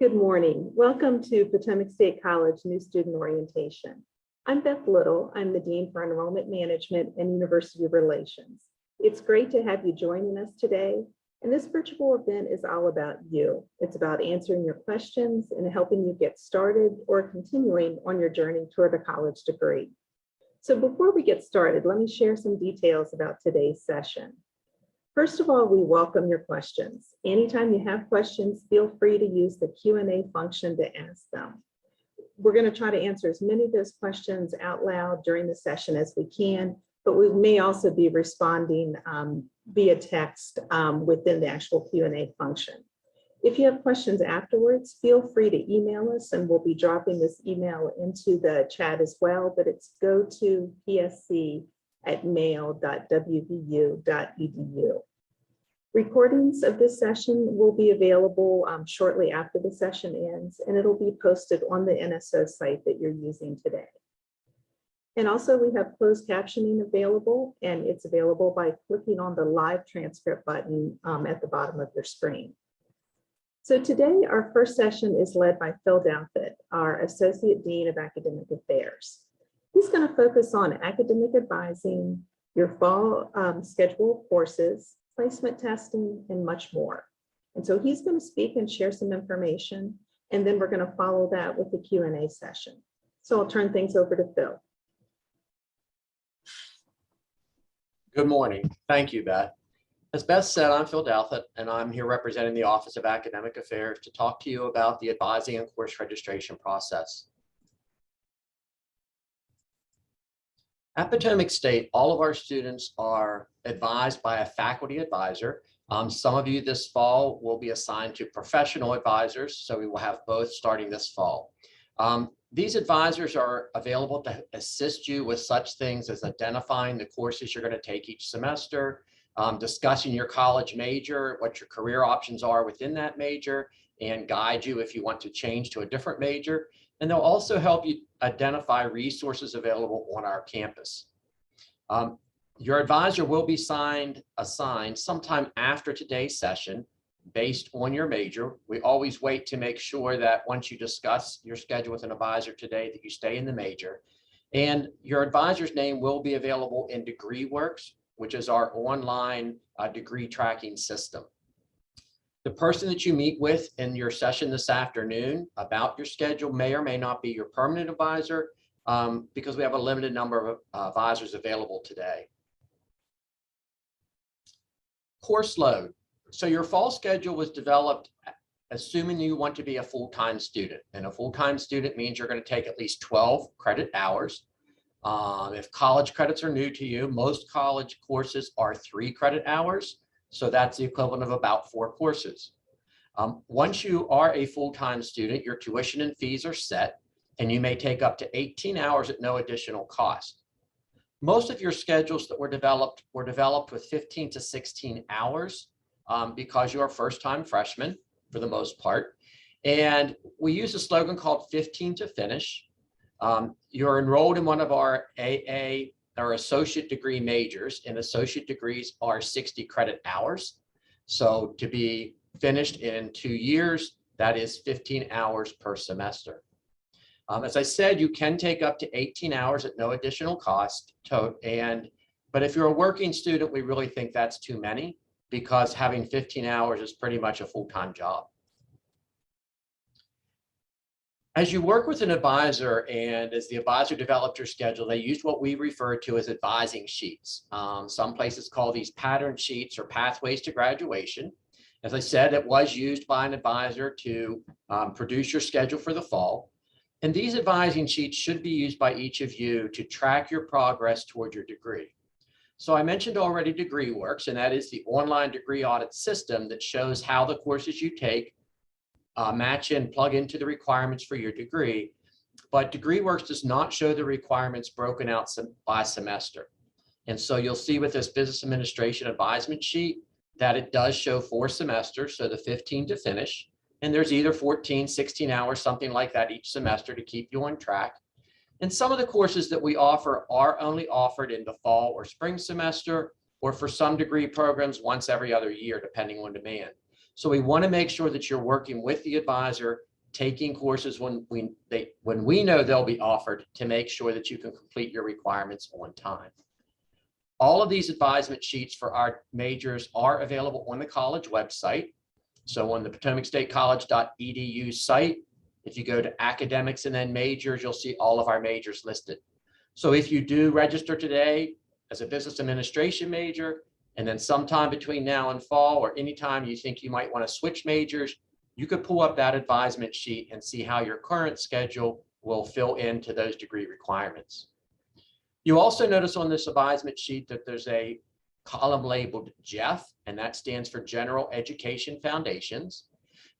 Good morning. Welcome to Potomac State College New Student Orientation. I'm Beth Little. I'm the Dean for Enrollment Management and University Relations. It's great to have you joining us today. And this virtual event is all about you. It's about answering your questions and helping you get started or continuing on your journey toward a college degree. So before we get started, let me share some details about today's session. First of all, we welcome your questions. Anytime you have questions, feel free to use the Q&A function to ask them. We're going to try to answer as many of those questions out loud during the session as we can, but we may also be responding via text within the actual Q&A function. If you have questions afterwards, feel free to email us, and we'll be dropping this email into the chat as well, but it's go-to-psc@mail.wvu.edu. Recordings of this session will be available shortly after the session ends, and it'll be posted on the NSO site that you're using today. And also we have closed captioning available, and it's available by clicking on the live transcript button at the bottom of your screen. So today our first session is led by Phil Douthit, our Associate Dean of Academic Affairs. He's going to focus on academic advising, your fall schedule of courses, placement testing, and much more. And so he's going to speak and share some information, and then we're going to follow that with the Q&A session. So I'll turn things over to Phil. Good morning. Thank you, Beth. As Beth said, I'm Phil Douthit, and I'm here representing the Office of Academic Affairs to talk to you about the advising and course registration process. At Potomac State, all of our students are advised by a faculty advisor. Some of you this fall will be assigned to professional advisors, so we will have both starting this fall. These advisors are available to assist you with such things as identifying the courses you're going to take each semester, discussing your college major, what your career options are within that major, and guide you if you want to change to a different major. And they'll also help you identify resources available on our campus. Your advisor will be assigned sometime after today's session based on your major. We always wait to make sure that once you discuss your schedule with an advisor today that you stay in the major. And your advisor's name will be available in DegreeWorks, which is our online degree tracking system. The person that you meet with in your session this afternoon about your schedule may or may not be your permanent advisor because we have a limited number of advisors available today. Course load. So your fall schedule was developed assuming you want to be a full-time student. And a full-time student means you're going to take at least 12 credit hours. If college credits are new to you, most college courses are 3 credit hours. So that's the equivalent of about 4 courses. Once you are a full-time student, your tuition and fees are set, and you may take up to 18 hours at no additional cost. Most of your schedules that were developed with 15 to 16 hours because you're a first-time freshman for the most part. And we use a slogan called 15 to finish. You're enrolled in one of our AA or associate degree majors, and associate degrees are 60 credit hours. So to be finished in 2 years, that is 15 hours per semester. As I said, you can take up to 18 hours at no additional cost. But if you're a working student, we really think that's too many because having 15 hours is pretty much a full-time job. As you work with an advisor and as the advisor developed your schedule, they used what we refer to as advising sheets. Some places call these pattern sheets or pathways to graduation. As I said, it was used by an advisor to produce your schedule for the fall. And these advising sheets should be used by each of you to track your progress toward your degree. So I mentioned already DegreeWorks, and that is the online degree audit system that shows how the courses you take match and plug into the requirements for your degree, but DegreeWorks does not show the requirements broken out by semester. And so you'll see with this business administration advisement sheet that it does show 4 semesters, so the 15 to finish, and there's either 14, 16 hours, something like that each semester to keep you on track. And some of the courses that we offer are only offered in the fall or spring semester, or for some degree programs once every other year, depending on demand. So we want to make sure that you're working with the advisor taking courses when we know they'll be offered to make sure that you can complete your requirements on time. All of these advisement sheets for our majors are available on the college website. So on the PotomacStateCollege.edu site, if you go to academics and then majors, you'll see all of our majors listed. So if you do register today as a business administration major, and then sometime between now and fall, or anytime you think you might want to switch majors, you could pull up that advisement sheet and see how your current schedule will fill into those degree requirements. You also notice on this advisement sheet that there's a column labeled GEF, and that stands for General Education Foundations.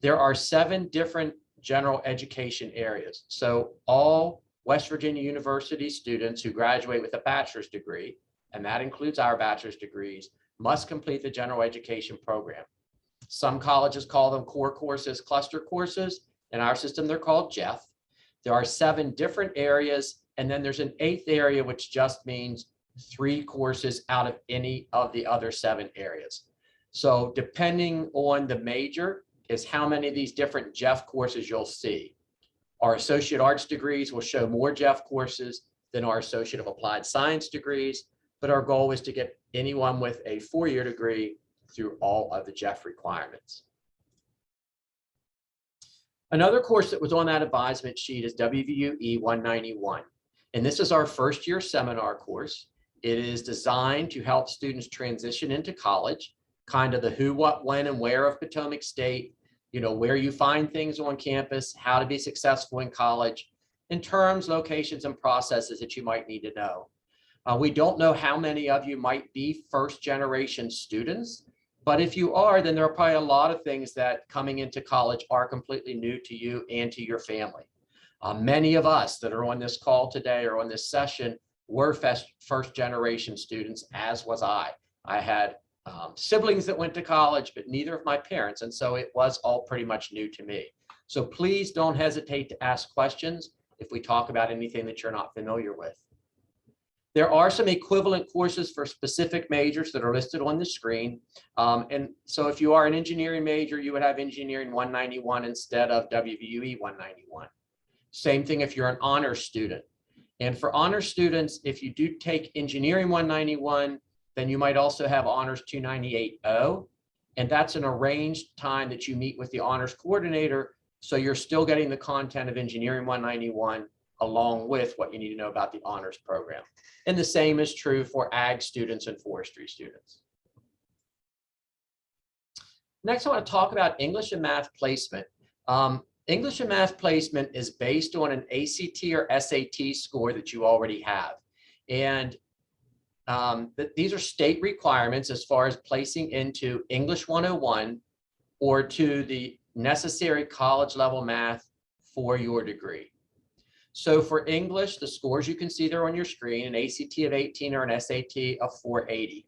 There are 7 different general education areas. So all West Virginia University students who graduate with a bachelor's degree, and that includes our bachelor's degrees, must complete the general education program. Some colleges call them core courses, cluster courses. In our system, they're called GEF. There are 7 different areas, and then there's an 8th area, which just means 3 courses out of any of the other 7 areas. So depending on the major is how many of these different GEF courses you'll see. Our associate arts degrees will show more GEF courses than our associate of applied science degrees, but our goal is to get anyone with a 4-year degree through all of the GEF requirements. Another course that was on that advisement sheet is WVUE 191. And this is our first year seminar course. It is designed to help students transition into college, kind of the who, what, when, and where of Potomac State, you know, where you find things on campus, how to be successful in college, in terms, locations, and processes that you might need to know. We don't know how many of you might be first-generation students, but if you are, then there are probably a lot of things that coming into college are completely new to you and to your family. Many of us that are on this call today or on this session were first-generation students, as was I. I had siblings that went to college, but neither of my parents, and so it was all pretty much new to me. So please don't hesitate to ask questions if we talk about anything that you're not familiar with. There are some equivalent courses for specific majors that are listed on the screen. And so if you are an engineering major, you would have Engineering 191 instead of WVUE 191. Same thing if you're an honors student. And for honors students, if you do take Engineering 191, then you might also have Honors 298-0. And that's an arranged time that you meet with the honors coordinator. So you're still getting the content of Engineering 191 along with what you need to know about the honors program. And the same is true for ag students and forestry students. Next, I want to talk about English and math placement. English and math placement is based on an ACT or SAT score that you already have. And these are state requirements as far as placing into English 101 or to the necessary college level math for your degree. So for English, the scores you can see there on your screen, an ACT of 18 or an SAT of 480.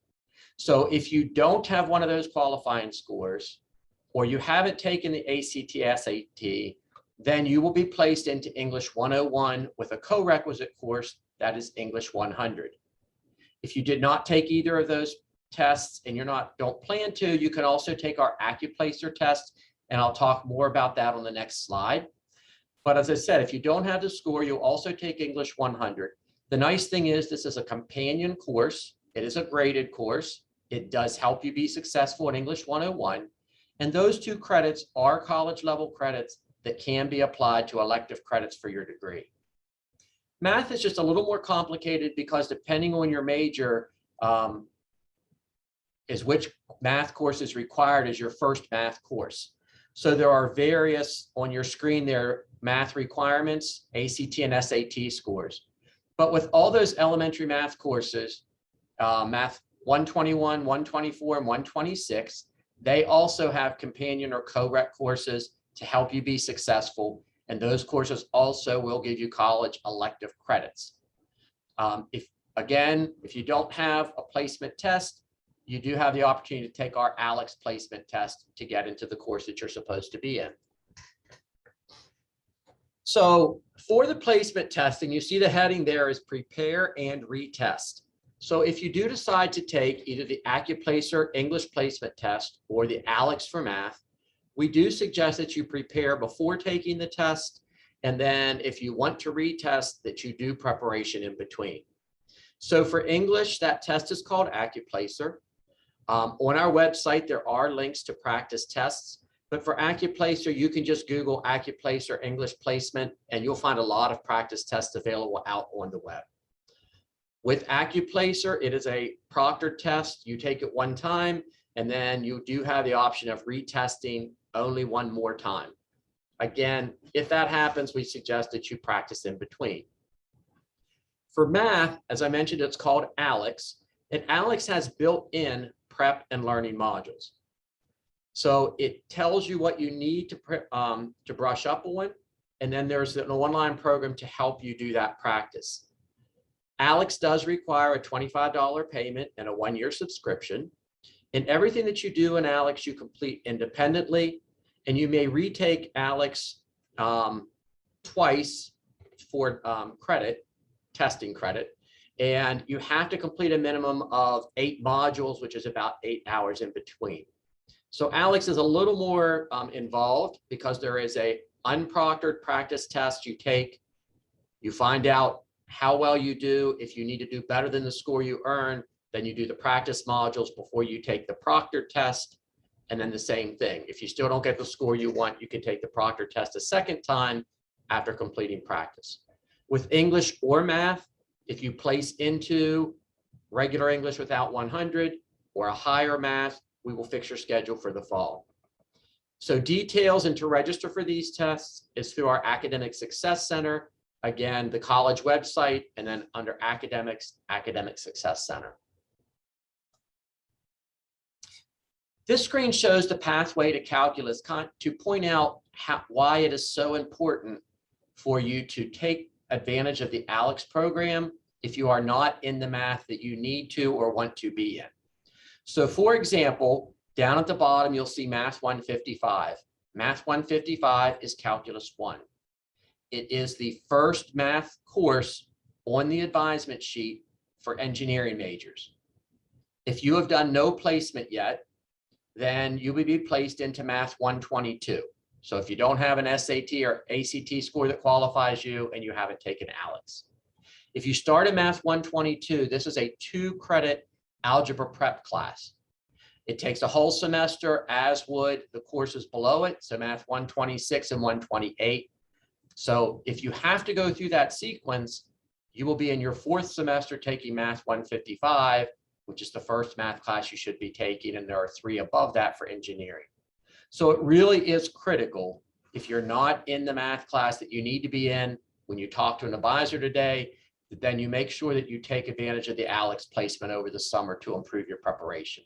So if you don't have one of those qualifying scores, or you haven't taken the ACT, SAT, then you will be placed into English 101 with a co-requisite course that is English 100. If you did not take either of those tests and don't plan to, you can also take our AccuPlacer test, and I'll talk more about that on the next slide. But as I said, if you don't have the score, you'll also take English 100. The nice thing is this is a companion course. It is a graded course. It does help you be successful in English 101. And those 2 credits are college level credits that can be applied to elective credits for your degree. Math is just a little more complicated because depending on your major is which math course is required as your first math course. So there are various on your screen there math requirements, ACT and SAT scores. But with all those elementary math courses, Math 121, 124, and 126, they also have companion or co-req courses to help you be successful. And those courses also will give you college elective credits. If you don't have a placement test, you do have the opportunity to take our ALEX placement test to get into the course that you're supposed to be in. So for the placement testing, you see the heading there is prepare and retest. So if you do decide to take either the AccuPlacer English placement test or the ALEX for math, We do suggest that you prepare before taking the test. And then if you want to retest, that you do preparation in between. So for English, that test is called AccuPlacer. On our website, there are links to practice tests. But for AccuPlacer, you can just Google AccuPlacer English placement, and you'll find a lot of practice tests available out on the web. With AccuPlacer, it is a proctored test. You take it one time, and then you do have the option of retesting only one more time. Again, if that happens, we suggest that you practice in between. For math, as I mentioned, it's called ALEX, and ALEX has built-in prep and learning modules. So it tells you what you need to brush up on, and then there's an online program to help you do that practice. ALEX does require a $25 payment and a 1-year subscription. And everything that you do in ALEX, you complete independently, and you may retake ALEX twice for testing credit. And you have to complete a minimum of 8 modules, which is about 8 hours in between. So ALEX is a little more involved because there is a unproctored practice test you take. You find out how well you do. If you need to do better than the score you earn, then you do the practice modules before you take the proctored test. And then the same thing. If you still don't get the score you want, you can take the proctored test a second time after completing practice. With English or math, if you place into regular English without 100 or a higher math, we will fix your schedule for the fall. So details and to register for these tests is through our Academic Success Center. Again, the college website, and then under academics, Academic Success Center. This screen shows the pathway to calculus to point out why it is so important for you to take advantage of the ALEX program if you are not in the math that you need to or want to be in. So for example, down at the bottom, you'll see Math 155. Math 155 is Calculus 1. It is the first math course on the advisement sheet for engineering majors. If you have done no placement yet, then you will be placed into Math 122. So if you don't have an SAT or ACT score that qualifies you and you haven't taken ALEX. If you start in Math 122, this is a 2-credit algebra prep class. It takes a whole semester, as would the courses below it, so Math 126 and 128. So if you have to go through that sequence, you will be in your 4th semester taking Math 155, which is the first math class you should be taking, and there are 3 above that for engineering. So it really is critical, if you're not in the math class that you need to be in when you talk to an advisor today, then you make sure that you take advantage of the ALEX placement over the summer to improve your preparation.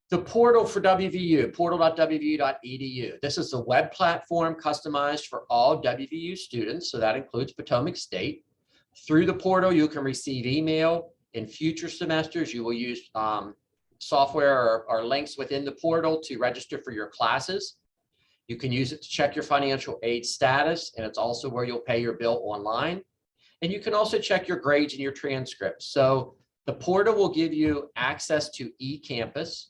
The portal for WVU, portal.wvu.edu. This is a web platform customized for all WVU students, so that includes Potomac State. Through the portal, you can receive email. In future semesters, you will use software or links within the portal to register for your classes. You can use it to check your financial aid status, and it's also where you'll pay your bill online. And you can also check your grades and your transcripts. So the portal will give you access to eCampus.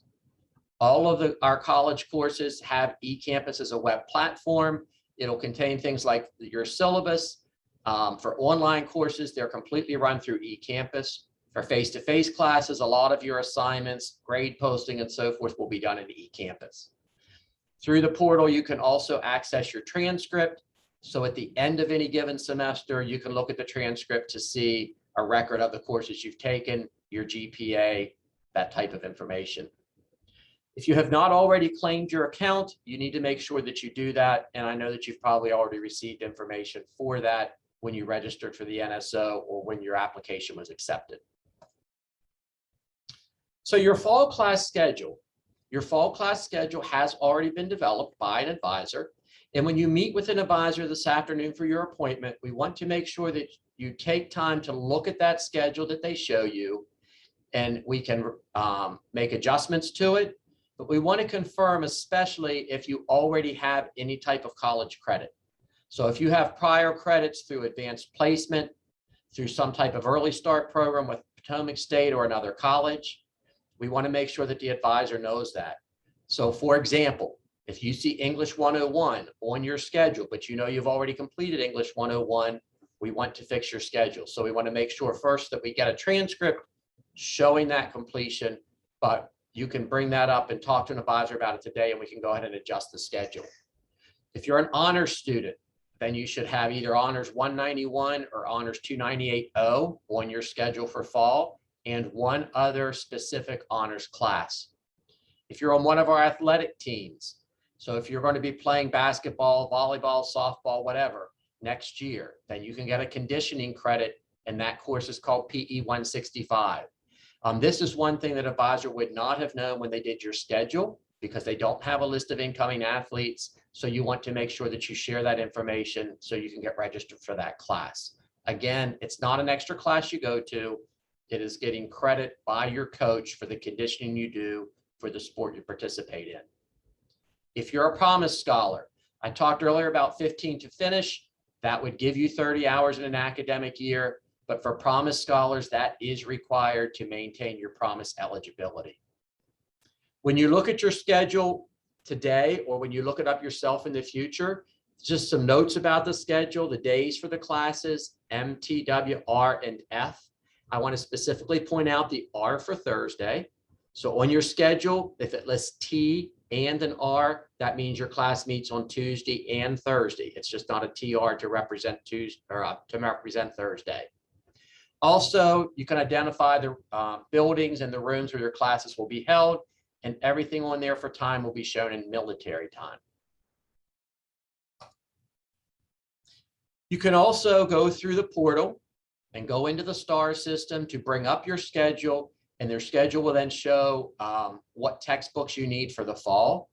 All of our college courses have eCampus as a web platform. It'll contain things like your syllabus. For online courses, they're completely run through eCampus. For face-to-face classes, a lot of your assignments, grade posting, and so forth will be done in eCampus. Through the portal, you can also access your transcript. So at the end of any given semester, you can look at the transcript to see a record of the courses you've taken, your GPA, that type of information. If you have not already claimed your account, you need to make sure that you do that. And I know that you've probably already received information for that when you registered for the NSO or when your application was accepted. So your fall class schedule. Your fall class schedule has already been developed by an advisor. And when you meet with an advisor this afternoon for your appointment, we want to make sure that you take time to look at that schedule that they show you, and we can make adjustments to it. But we want to confirm, especially if you already have any type of college credit. So if you have prior credits through advanced placement, through some type of early start program with Potomac State or another college, We want to make sure that the advisor knows that. So for example, if you see English 101 on your schedule, but you know you've already completed English 101, we want to fix your schedule. So we want to make sure first that we get a transcript showing that completion, but you can bring that up and talk to an advisor about it today, and we can go ahead and adjust the schedule. If you're an honors student, then you should have either honors 191 or honors 298-0 on your schedule for fall, and one other specific honors class. If you're on one of our athletic teams, so if you're going to be playing basketball, volleyball, softball, whatever, next year, then you can get a conditioning credit, and that course is called PE 165. This is one thing that advisor would not have known when they did your schedule, because they don't have a list of incoming athletes. So you want to make sure that you share that information so you can get registered for that class. Again, it's not an extra class you go to. It is getting credit by your coach for the conditioning you do for the sport you participate in. If you're a Promise Scholar, I talked earlier about 15 to finish. That would give you 30 hours in an academic year. But for Promise Scholars, that is required to maintain your Promise eligibility. When you look at your schedule today, or when you look it up yourself in the future, just some notes about the schedule, the days for the classes, M, T, W, R, and F. I want to specifically point out the R for Thursday. So on your schedule, if it lists T and an R, that means your class meets on Tuesday and Thursday. It's just not a TR to represent Tuesday or to represent Thursday. Also, you can identify the buildings and the rooms where your classes will be held, and everything on there for time will be shown in military time. You can also go through the portal and go into the STAR system to bring up your schedule, and their schedule will then show what textbooks you need for the fall.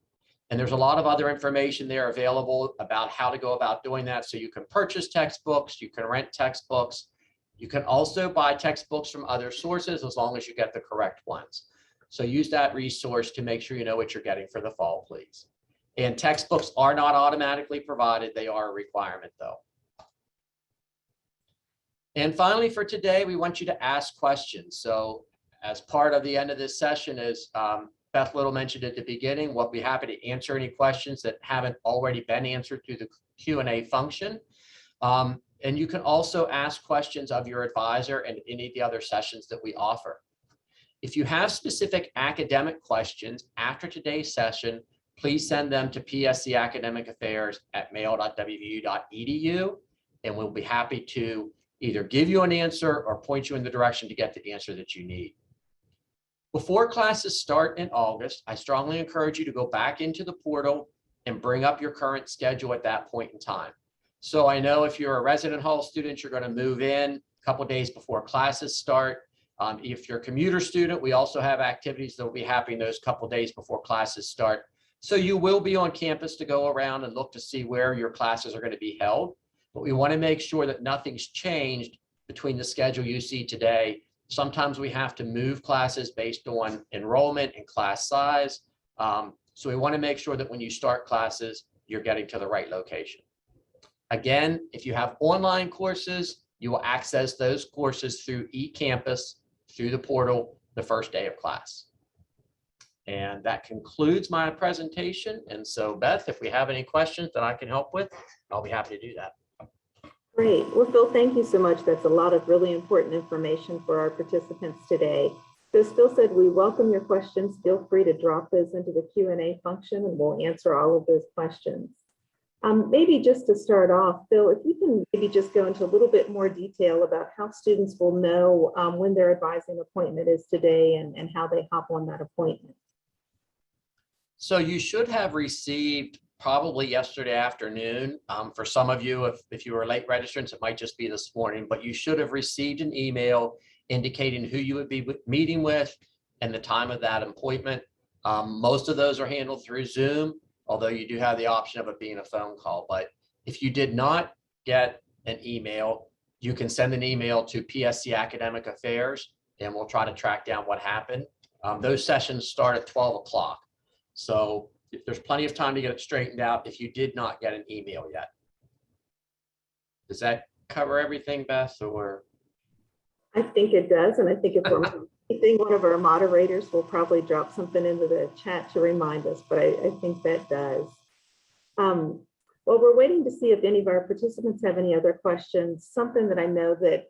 And there's a lot of other information there available about how to go about doing that. So you can purchase textbooks, you can rent textbooks. You can also buy textbooks from other sources as long as you get the correct ones. So use that resource to make sure you know what you're getting for the fall, please. And textbooks are not automatically provided. They are a requirement though. And finally for today, we want you to ask questions. So as part of the end of this session, as Beth Little mentioned at the beginning, we'll be happy to answer any questions that haven't already been answered through the Q&A function. And you can also ask questions of your advisor and any of the other sessions that we offer. If you have specific academic questions after today's session, please send them to pscacademicaffairs@mail.wvu.edu, and we'll be happy to either give you an answer or point you in the direction to get the answer that you need. Before classes start in August, I strongly encourage you to go back into the portal and bring up your current schedule at that point in time. So I know if you're a resident hall student, you're going to move in a couple of days before classes start. If you're a commuter student, we also have activities that will be happening those couple of days before classes start. So you will be on campus to go around and look to see where your classes are going to be held. But we want to make sure that nothing's changed between the schedule you see today. Sometimes we have to move classes based on enrollment and class size. So we want to make sure that when you start classes, you're getting to the right location. Again, if you have online courses, you will access those courses through eCampus, through the portal, the first day of class. And that concludes my presentation. And so Beth, if we have any questions that I can help with, I'll be happy to do that. Great. Well, Phil, thank you so much. That's a lot of really important information for our participants today. So as Phil said, we welcome your questions. Feel free to drop those into the Q&A function and we'll answer all of those questions. Maybe just to start off, Phil, if you can maybe just go into a little bit more detail about how students will know when their advising appointment is today and how they hop on that appointment. So you should have received probably yesterday afternoon. For some of you, if you were late registrants, it might just be this morning, but you should have received an email indicating who you would be meeting with and the time of that appointment. Most of those are handled through Zoom, although you do have the option of it being a phone call. But if you did not get an email, you can send an email to PSC Academic Affairs and we'll try to track down what happened. Those sessions start at 12 o'clock. So there's plenty of time to get it straightened out if you did not get an email yet. Does that cover everything, Beth, or? I think it does. And I think if we're I think one of our moderators will probably drop something into the chat to remind us, but I think that does. Well, we're waiting to see if any of our participants have any other questions. Something that I know that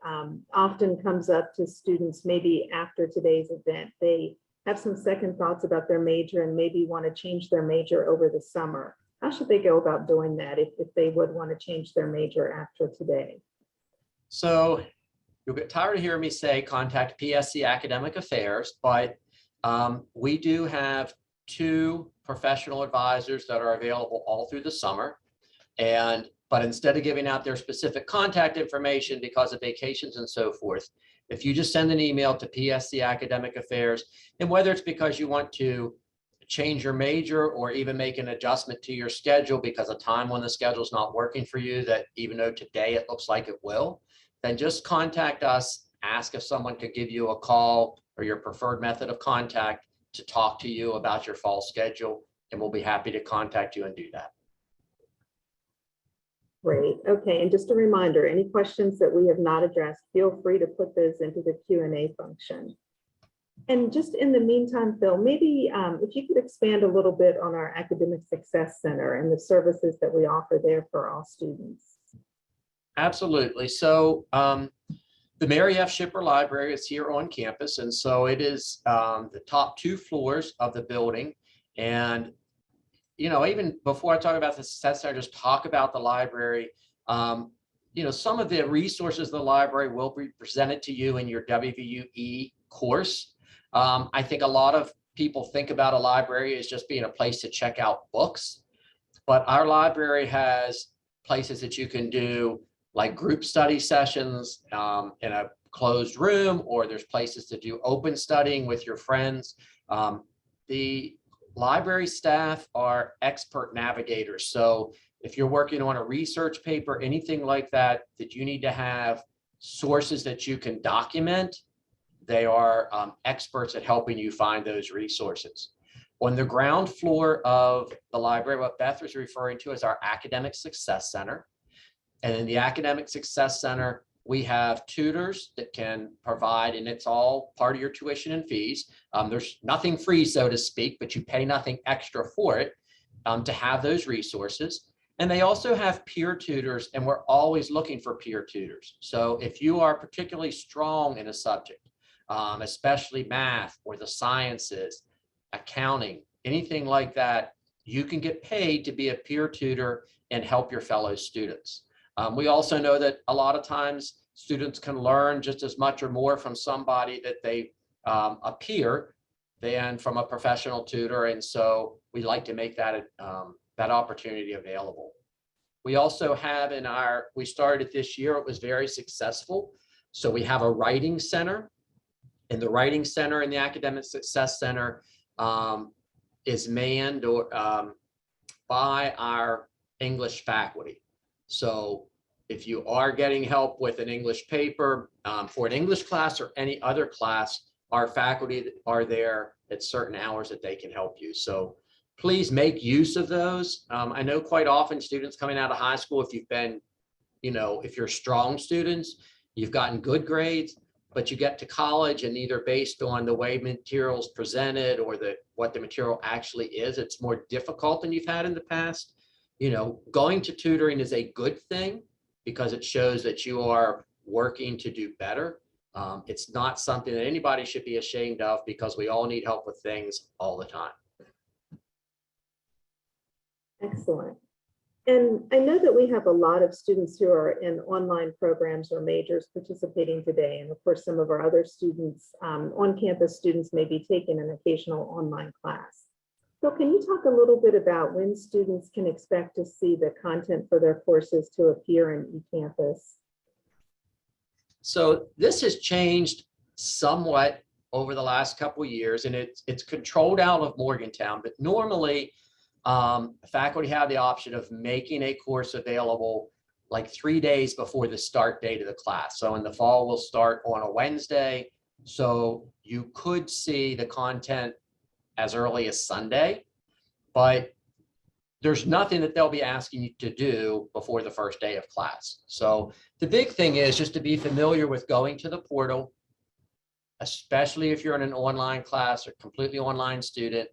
often comes up to students maybe after today's event, they have some second thoughts about their major and maybe want to change their major over the summer. How should they go about doing that if they would want to change their major after today? So you'll get tired of hearing me say contact PSC Academic Affairs, but we do have 2 professional advisors that are available all through the summer. But instead of giving out their specific contact information because of vacations and so forth, if you just send an email to PSC Academic Affairs, and whether it's because you want to change your major or even make an adjustment to your schedule because a time when the schedule is not working for you, that even though today it looks like it will, then just contact us, ask if someone could give you a call or your preferred method of contact to talk to you about your fall schedule, and we'll be happy to contact you and do that. Great. Okay. And just a reminder, any questions that we have not addressed, feel free to put those into the Q&A function. And just in the meantime, Phil, maybe if you could expand a little bit on our Academic Success Center and the services that we offer there for all students. Absolutely. So the Mary F. Shipper Library is here on campus. And so it is the top 2 floors of the building. And even before I talk about the Success Center, just talk about the library. Some of the resources of the library will be presented to you in your WVUE course. I think a lot of people think about a library as just being a place to check out books, but our library has places that you can do like group study sessions in a closed room, or there's places to do open studying with your friends. The library staff are expert navigators. So if you're working on a research paper, anything like that, that you need to have sources that you can document, they are experts at helping you find those resources. On the ground floor of the library, what Beth was referring to is our Academic Success Center. And in the Academic Success Center, we have tutors that can provide, and it's all part of your tuition and fees. There's nothing free, so to speak, but you pay nothing extra for it to have those resources. And they also have peer tutors, and we're always looking for peer tutors. So if you are particularly strong in a subject, especially math or the sciences, accounting, anything like that, you can get paid to be a peer tutor and help your fellow students. We also know that a lot of times students can learn just as much or more from somebody that they a peer than from a professional tutor. And so we like to make that that opportunity available. We also have we started this year, it was very successful. So we have a writing center, and the writing center and the Academic Success Center is manned by our English faculty. So if you are getting help with an English paper for an English class or any other class, our faculty are there at certain hours that they can help you. So please make use of those. I know quite often students coming out of high school, if you've been, if you're strong students, you've gotten good grades, but you get to college and either based on the way materials presented or what the material actually is, it's more difficult than you've had in the past. Going to tutoring is a good thing because it shows that you are working to do better. It's not something that anybody should be ashamed of because we all need help with things all the time. Excellent. And I know that we have a lot of students who are in online programs or majors participating today. And of course, some of our other students, on-campus students, may be taking an occasional online class. So can you talk a little bit about when students can expect to see the content for their courses to appear in eCampus? So this has changed somewhat over the last couple of years, and it's controlled out of Morgantown, but normally faculty have the option of making a course available like 3 days before the start date of the class. So in the fall, we'll start on a Wednesday. So you could see the content as early as Sunday, but there's nothing that they'll be asking you to do before the first day of class. So the big thing is just to be familiar with going to the portal, especially if you're in an online class or completely online student,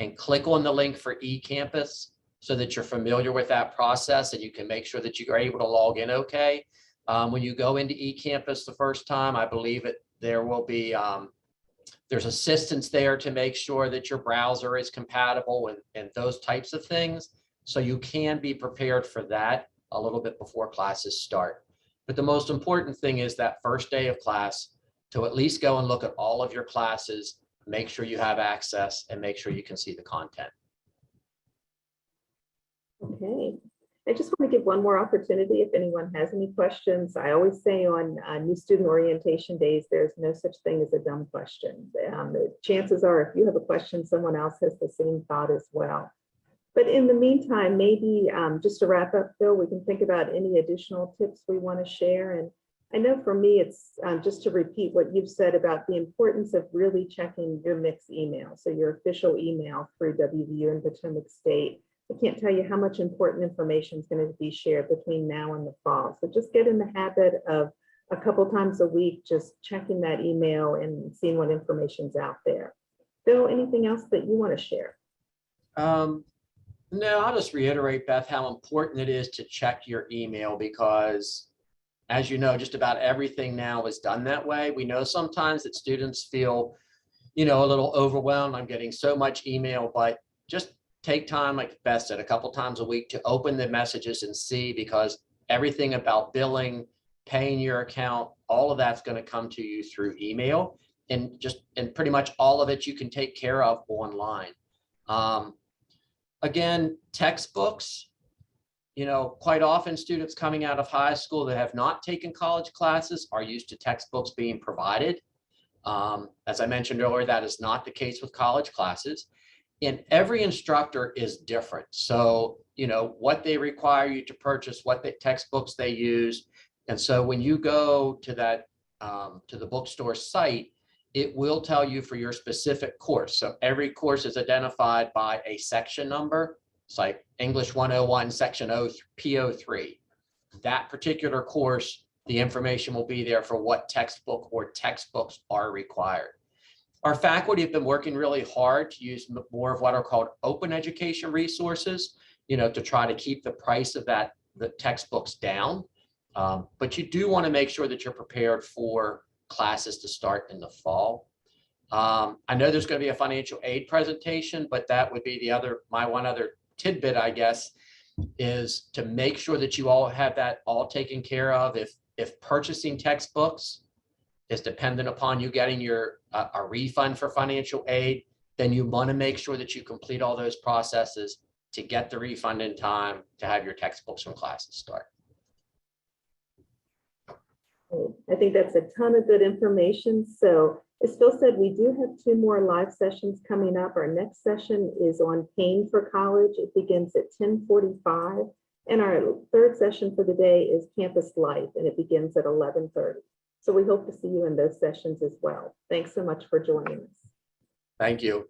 and click on the link for eCampus so that you're familiar with that process and you can make sure that you are able to log in okay. When you go into eCampus the first time, I believe there will be there's assistance there to make sure that your browser is compatible and those types of things. So you can be prepared for that a little bit before classes start. But the most important thing is that first day of class to at least go and look at all of your classes, make sure you have access, and make sure you can see the content. Okay. I just want to give one more opportunity if anyone has any questions. I always say on new student orientation days, there's no such thing as a dumb question. The chances are if you have a question, someone else has the same thought as well. But in the meantime, maybe just to wrap up, Phil, we can think about any additional tips we want to share. And I know for me, it's just to repeat what you've said about the importance of really checking your mixed email. So your official email through WVU and Potomac State. I can't tell you how much important information is going to be shared between now and the fall. So just get in the habit of a couple times a week, just checking that email and seeing what information's out there. Phil, anything else that you want to share? No, I'll just reiterate, Beth, how important it is to check your email because, as you know, just about everything now is done that way. We know sometimes that students feel, a little overwhelmed. I'm getting so much email, but just take time, like Beth said, a couple times a week to open the messages and see, because everything about billing, paying your account, all of that's going to come to you through email, and pretty much all of it you can take care of online. Again, textbooks, quite often students coming out of high school that have not taken college classes are used to textbooks being provided. As I mentioned earlier, that is not the case with college classes. And every instructor is different. So, what they require you to purchase, what textbooks they use. And so when you go to that, to the bookstore site, it will tell you for your specific course. So every course is identified by a section number. It's like English 101, section P03. That particular course, the information will be there for what textbook or textbooks are required. Our faculty have been working really hard to use more of what are called open education resources, to try to keep the price of the textbooks down. But you do want to make sure that you're prepared for classes to start in the fall. I know there's going to be a financial aid presentation, but that would be my one other tidbit, I guess, is to make sure that you all have that all taken care of. If purchasing textbooks is dependent upon you getting a refund for financial aid, then you want to make sure that you complete all those processes to get the refund in time to have your textbooks and classes start. I think that's a ton of good information. So as Phil said, we do have 2 more live sessions coming up. Our next session is on paying for college. It begins at 10:45. And our 3rd session for the day is campus life, and it begins at 11:30. So we hope to see you in those sessions as well. Thanks so much for joining us. Thank you.